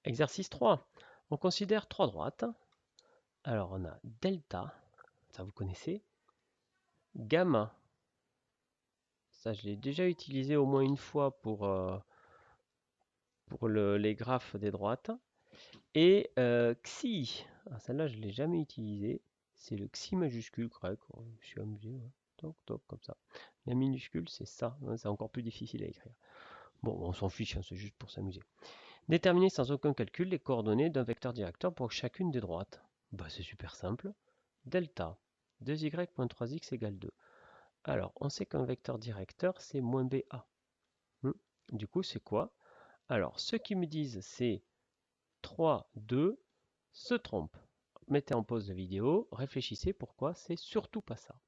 Exercice 3. On considère trois droites. Alors on a delta, ça vous connaissez. Gamma, ça je l'ai déjà utilisé au moins une fois pour les graphes des droites. Et xi, celle-là je ne l'ai jamais utilisée. C'est le xi majuscule grec. Je suis amusé. Ouais. Toc, toc, comme ça. La minuscule, c'est ça. Hein, c'est encore plus difficile à écrire. Bon, on s'en fiche, hein, c'est juste pour s'amuser. Déterminer sans aucun calcul les coordonnées d'un vecteur directeur pour chacune des droites. Bah, c'est super simple. Delta 2y.3x égale 2. Alors, on sait qu'un vecteur directeur, c'est moins BA. Du coup, c'est quoi? Alors, ceux qui me disent c'est 3, 2, se trompent. Mettez en pause la vidéo, réfléchissez pourquoi c'est surtout pas ça.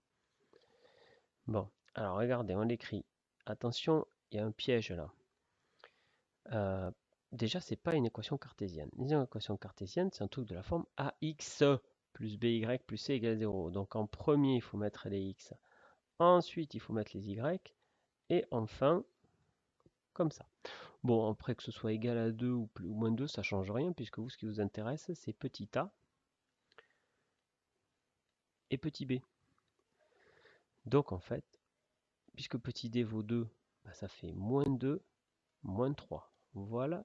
Bon, alors regardez, on l'écrit. Attention, il y a un piège là. Déjà, c'est pas une équation cartésienne. Une équation cartésienne, c'est un truc de la forme AX plus BY plus C égale 0. Donc en premier, il faut mettre les X. Ensuite, il faut mettre les Y. Et enfin, comme ça. Bon, après que ce soit égal à 2 ou moins 2, ça ne change rien, puisque vous, ce qui vous intéresse, c'est petit a et petit b. Donc en fait, puisque petit d vaut 2, bah, ça fait moins 2, moins 3. Voilà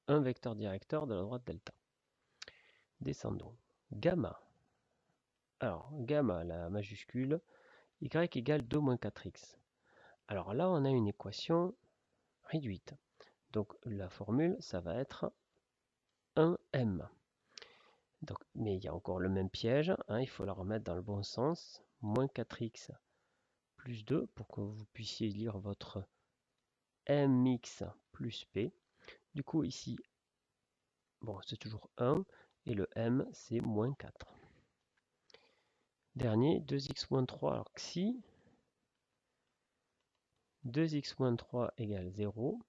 un vecteur directeur de la droite delta. Descendons. Gamma. Alors, gamma, la majuscule, y égale 2 moins 4x. Alors là, on a une équation réduite. Donc la formule, ça va être 1m. Donc, mais il y a encore le même piège, hein, il faut la remettre dans le bon sens. Moins 4x plus 2 pour que vous puissiez lire votre mx plus p. Du coup, ici, bon, c'est toujours 1 et le m, c'est moins 4. Dernier, 2x moins 3, alors xi, 2x moins 3 égale 0.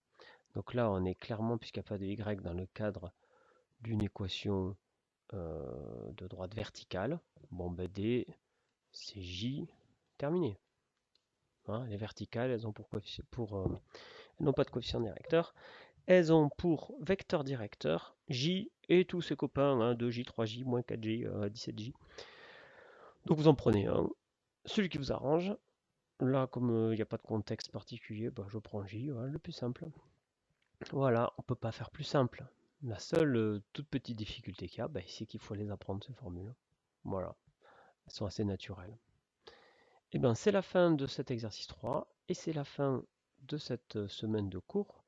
Donc là, on est clairement, puisqu'il n'y a pas de y dans le cadre d'une équation de droite verticale. Bon, ben D, c'est J, terminé. Hein, les verticales, elles ont elles n'ont pas de coefficient directeur. Elles ont pour vecteur directeur J et tous ses copains, hein, 2J, 3J, moins 4J, 17J. Donc vous en prenez un, celui qui vous arrange. Là, comme il n'y a pas de contexte particulier, bah, je prends J, voilà, le plus simple. Voilà, on ne peut pas faire plus simple. La seule toute petite difficulté qu'il y a, bah, c'est qu'il faut les apprendre, ces formules. Voilà, elles sont assez naturelles. Et bien, c'est la fin de cet exercice 3 et c'est la fin de cette semaine de cours.